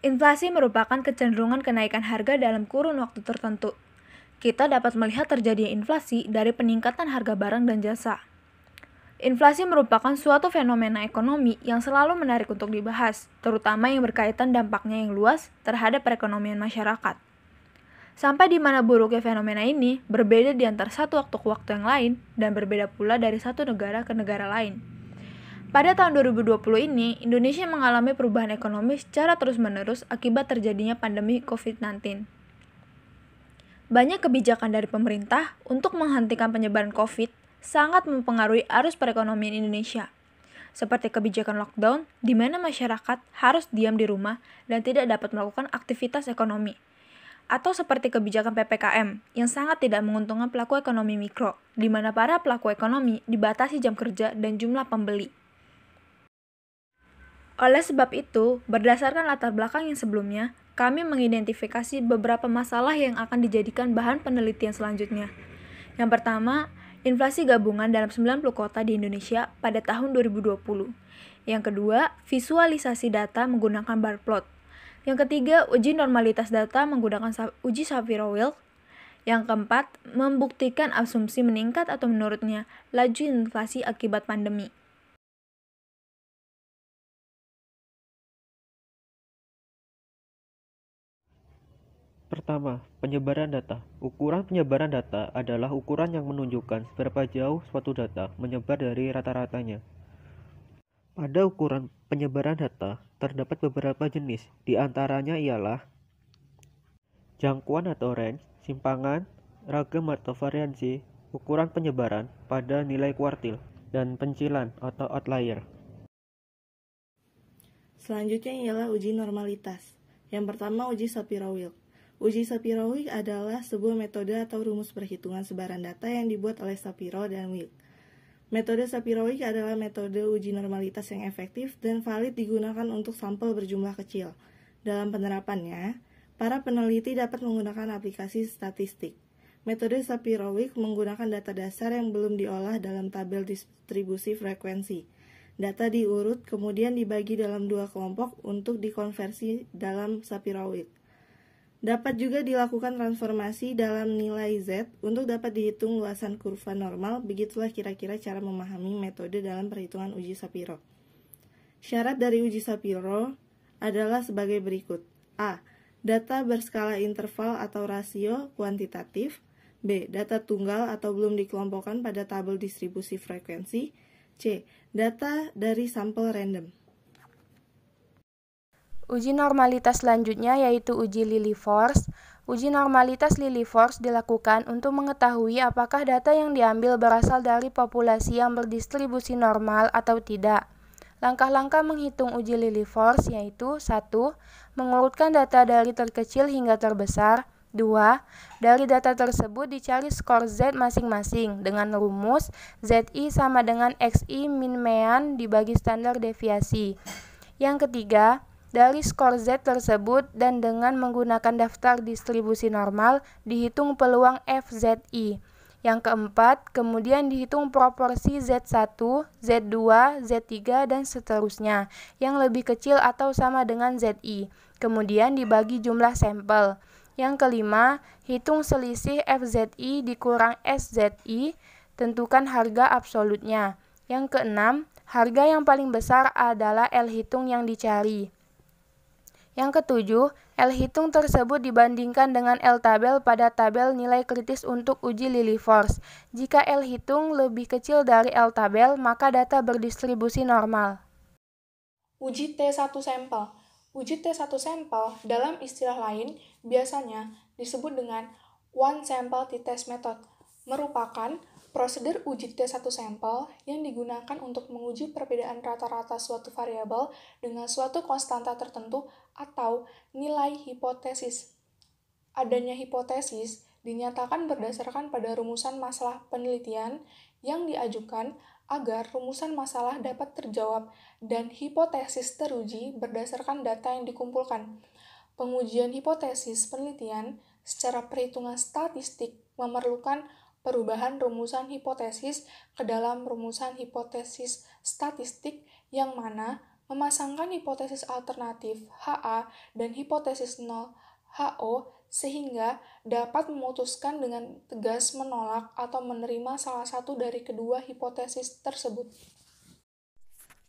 Inflasi merupakan kecenderungan kenaikan harga dalam kurun waktu tertentu. Kita dapat melihat terjadinya inflasi dari peningkatan harga barang dan jasa. Inflasi merupakan suatu fenomena ekonomi yang selalu menarik untuk dibahas, terutama yang berkaitan dampaknya yang luas terhadap perekonomian masyarakat. Sampai di mana buruknya fenomena ini berbeda di antara satu waktu ke waktu yang lain dan berbeda pula dari satu negara ke negara lain. Pada tahun 2020 ini, Indonesia mengalami perubahan ekonomi secara terus-menerus akibat terjadinya pandemi COVID-19. Banyak kebijakan dari pemerintah untuk menghentikan penyebaran COVID sangat mempengaruhi arus perekonomian Indonesia, seperti kebijakan lockdown di mana masyarakat harus diam di rumah dan tidak dapat melakukan aktivitas ekonomi, atau seperti kebijakan PPKM yang sangat tidak menguntungkan pelaku ekonomi mikro, di mana para pelaku ekonomi dibatasi jam kerja dan jumlah pembeli. Oleh sebab itu, berdasarkan latar belakang yang sebelumnya, kami mengidentifikasi beberapa masalah yang akan dijadikan bahan penelitian selanjutnya. Yang pertama, inflasi gabungan dalam 90 kota di Indonesia pada tahun 2020. Yang kedua, visualisasi data menggunakan bar plot. Yang ketiga, uji normalitas data menggunakan uji Shapiro-Wilk. Yang keempat, membuktikan asumsi meningkat atau menurutnya laju inflasi akibat pandemi. Pertama, penyebaran data. Ukuran penyebaran data adalah ukuran yang menunjukkan seberapa jauh suatu data menyebar dari rata-ratanya. Pada ukuran penyebaran data, terdapat beberapa jenis, di antaranya ialah jangkauan atau range, simpangan, ragam atau variansi, ukuran penyebaran pada nilai kuartil, dan pencilan atau outlier. Selanjutnya ialah uji normalitas. Yang pertama, uji Shapiro-Wilk. Uji Shapiro-Wilk adalah sebuah metode atau rumus perhitungan sebaran data yang dibuat oleh Shapiro dan Wilk. Metode Shapiro-Wilk adalah metode uji normalitas yang efektif dan valid digunakan untuk sampel berjumlah kecil. Dalam penerapannya, para peneliti dapat menggunakan aplikasi statistik. Metode Shapiro-Wilk menggunakan data dasar yang belum diolah dalam tabel distribusi frekuensi. Data diurut kemudian dibagi dalam dua kelompok untuk dikonversi dalam Shapiro-Wilk. Dapat juga dilakukan transformasi dalam nilai Z untuk dapat dihitung luasan kurva normal. Begitulah kira-kira cara memahami metode dalam perhitungan uji Shapiro. Syarat dari uji Shapiro adalah sebagai berikut. A. Data berskala interval atau rasio kuantitatif. B. Data tunggal atau belum dikelompokkan pada tabel distribusi frekuensi. C. Data dari sampel random. Uji normalitas selanjutnya yaitu uji Lilliefors. Uji normalitas Lilliefors dilakukan untuk mengetahui apakah data yang diambil berasal dari populasi yang berdistribusi normal atau tidak. Langkah-langkah menghitung uji Lilliefors yaitu 1. Mengurutkan data dari terkecil hingga terbesar. 2. Dari data tersebut dicari skor Z masing-masing dengan rumus ZI sama dengan XI min mean dibagi standar deviasi. Yang ketiga, dari skor Z tersebut dan dengan menggunakan daftar distribusi normal, dihitung peluang FZI. Yang keempat, kemudian dihitung proporsi Z1, Z2, Z3, dan seterusnya, yang lebih kecil atau sama dengan ZI. Kemudian dibagi jumlah sampel. Yang kelima, hitung selisih FZI dikurang SZI, tentukan harga absolutnya. Yang keenam, harga yang paling besar adalah L hitung yang dicari. Yang ketujuh, L hitung tersebut dibandingkan dengan L tabel pada tabel nilai kritis untuk uji Lilliefors. Jika L hitung lebih kecil dari L tabel, maka data berdistribusi normal. Uji T1 sampel. Uji T1 sampel dalam istilah lain biasanya disebut dengan one sample t-test method, merupakan prosedur uji T1 sampel yang digunakan untuk menguji perbedaan rata-rata suatu variabel dengan suatu konstanta tertentu atau nilai hipotesis. Adanya hipotesis dinyatakan berdasarkan pada rumusan masalah penelitian yang diajukan agar rumusan masalah dapat terjawab dan hipotesis teruji berdasarkan data yang dikumpulkan. Pengujian hipotesis penelitian secara perhitungan statistik memerlukan perubahan rumusan hipotesis ke dalam rumusan hipotesis statistik yang mana memasangkan hipotesis alternatif HA dan hipotesis nol HO sehingga dapat memutuskan dengan tegas menolak atau menerima salah satu dari kedua hipotesis tersebut.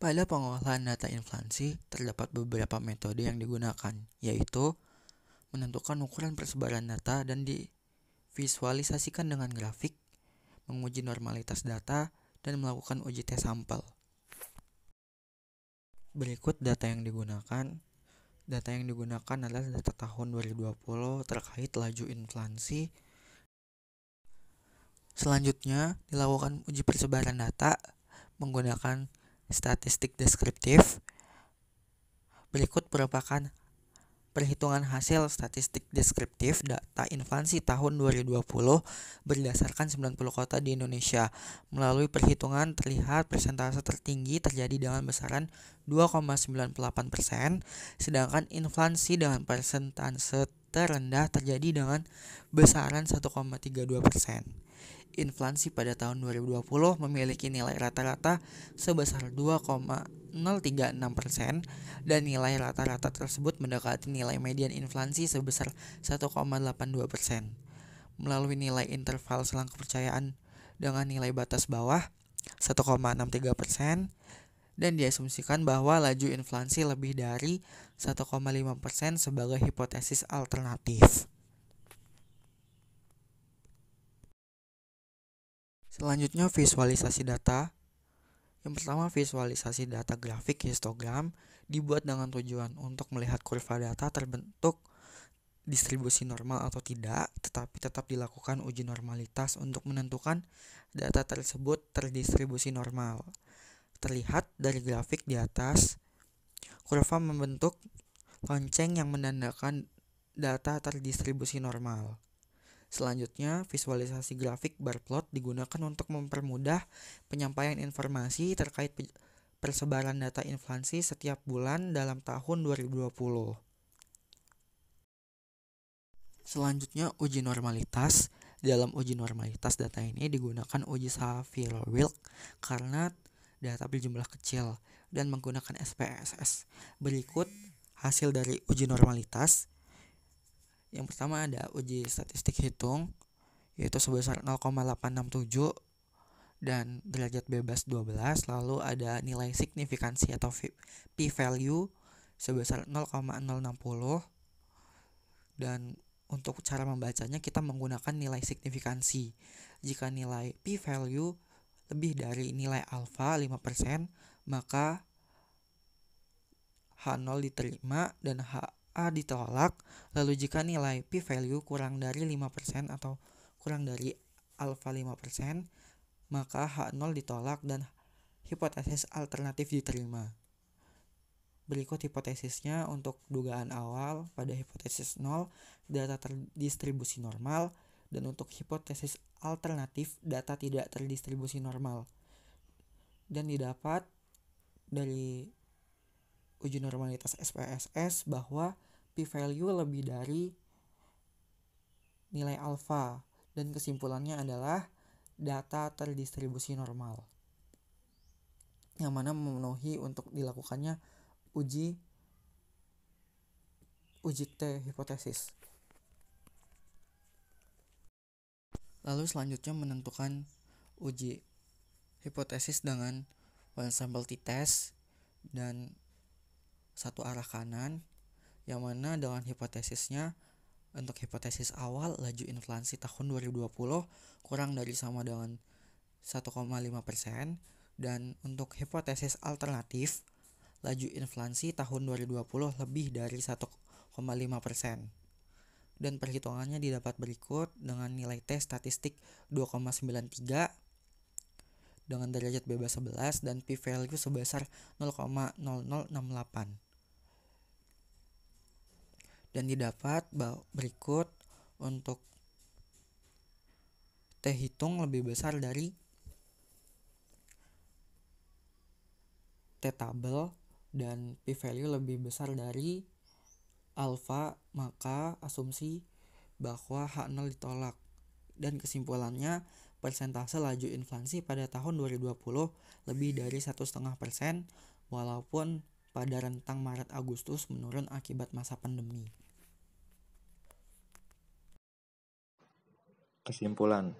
Pada pengolahan data inflasi, terdapat beberapa metode yang digunakan, yaitu menentukan ukuran persebaran data dan divisualisasikan dengan grafik, menguji normalitas data, dan melakukan uji tes sampel. Berikut data yang digunakan. Data yang digunakan adalah data tahun 2020 terkait laju inflasi. Selanjutnya, dilakukan uji persebaran data menggunakan statistik deskriptif. Berikut merupakan perhitungan hasil statistik deskriptif data inflasi tahun 2020 berdasarkan 90 kota di Indonesia. Melalui perhitungan terlihat persentase tertinggi terjadi dengan besaran 2,98%, sedangkan inflasi dengan persentase terendah terjadi dengan besaran 1,32%. Inflasi pada tahun 2020 memiliki nilai rata-rata sebesar 2,036% dan nilai rata-rata tersebut mendekati nilai median inflasi sebesar 1,82%. Melalui nilai interval selang kepercayaan dengan nilai batas bawah 1,63% dan diasumsikan bahwa laju inflasi lebih dari 1,5% sebagai hipotesis alternatif. Selanjutnya visualisasi data. Yang pertama, visualisasi data grafik histogram dibuat dengan tujuan untuk melihat kurva data terbentuk distribusi normal atau tidak, tetapi tetap dilakukan uji normalitas untuk menentukan data tersebut terdistribusi normal. Terlihat dari grafik di atas, kurva membentuk lonceng yang menandakan data terdistribusi normal. Selanjutnya, visualisasi grafik bar plot digunakan untuk mempermudah penyampaian informasi terkait persebaran data inflasi setiap bulan dalam tahun 2020. Selanjutnya, uji normalitas. Dalam uji normalitas data ini digunakan uji Shapiro-Wilk karena data berjumlah kecil dan menggunakan SPSS. Berikut hasil dari uji normalitas. Yang pertama ada uji statistik hitung, yaitu sebesar 0,867 dan derajat bebas 12. Lalu ada nilai signifikansi atau p-value sebesar 0,060. Dan untuk cara membacanya kita menggunakan nilai signifikansi. Jika nilai p-value lebih dari nilai alfa 5%, maka H0 diterima dan H ditolak. Lalu jika nilai p-value kurang dari 5% atau kurang dari alfa 5%, maka H0 ditolak dan hipotesis alternatif diterima. Berikut hipotesisnya untuk dugaan awal pada hipotesis 0, data terdistribusi normal, dan untuk hipotesis alternatif, data tidak terdistribusi normal. Dan didapat dari uji normalitas SPSS bahwa p-value lebih dari nilai alfa dan kesimpulannya adalah data terdistribusi normal, yang mana memenuhi untuk dilakukannya uji T hipotesis. Lalu selanjutnya menentukan uji hipotesis dengan one sample t-test dan satu arah kanan, yang mana dengan hipotesisnya untuk hipotesis awal laju inflasi tahun 2020 kurang dari sama dengan 1,5%, dan untuk hipotesis alternatif laju inflasi tahun 2020 lebih dari 1,5%. Dan perhitungannya didapat berikut dengan nilai T statistik 2,93 dengan derajat bebas 11 dan p-value sebesar 0,0068. Dan didapat berikut untuk T hitung lebih besar dari T tabel dan p-value lebih besar dari alfa, maka asumsi bahwa H0 ditolak. Dan kesimpulannya, persentase laju inflasi pada tahun 2020 lebih dari 1,5%, walaupun pada rentang Maret-Agustus menurun akibat masa pandemi. Kesimpulan.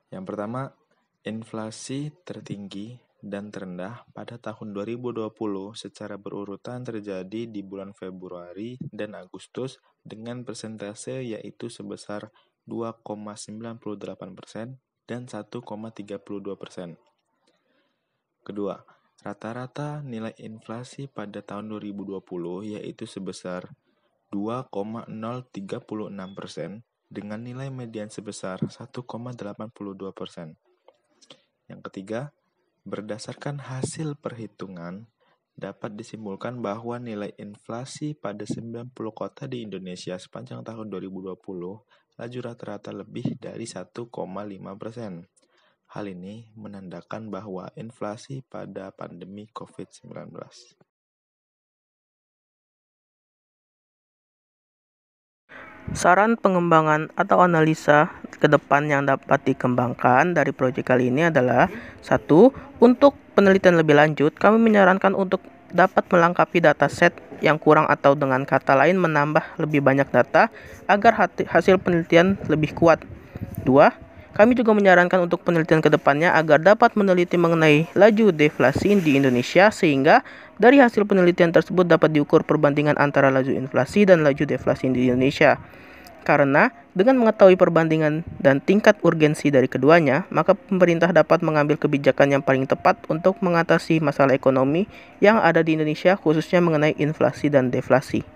Yang pertama, inflasi tertinggi dan terendah pada tahun 2020 secara berurutan terjadi di bulan Februari dan Agustus dengan persentase yaitu sebesar 2,98% dan 1,32%. Kedua, rata-rata nilai inflasi pada tahun 2020 yaitu sebesar 2,036% dengan nilai median sebesar 1,82%. Yang ketiga, berdasarkan hasil perhitungan, dapat disimpulkan bahwa nilai inflasi pada 90 kota di Indonesia sepanjang tahun 2020 laju rata-rata lebih dari 1,5%. Hal ini menandakan bahwa inflasi pada pandemi COVID-19. Saran pengembangan atau analisa ke depan yang dapat dikembangkan dari proyek kali ini adalah 1. Untuk penelitian lebih lanjut, kami menyarankan untuk dapat melengkapi dataset yang kurang atau dengan kata lain menambah lebih banyak data agar hasil penelitian lebih kuat. 2. Kami juga menyarankan untuk penelitian ke depannya agar dapat meneliti mengenai laju deflasi di Indonesia sehingga dari hasil penelitian tersebut dapat diukur perbandingan antara laju inflasi dan laju deflasi di Indonesia. Karena dengan mengetahui perbandingan dan tingkat urgensi dari keduanya, maka pemerintah dapat mengambil kebijakan yang paling tepat untuk mengatasi masalah ekonomi yang ada di Indonesia khususnya mengenai inflasi dan deflasi.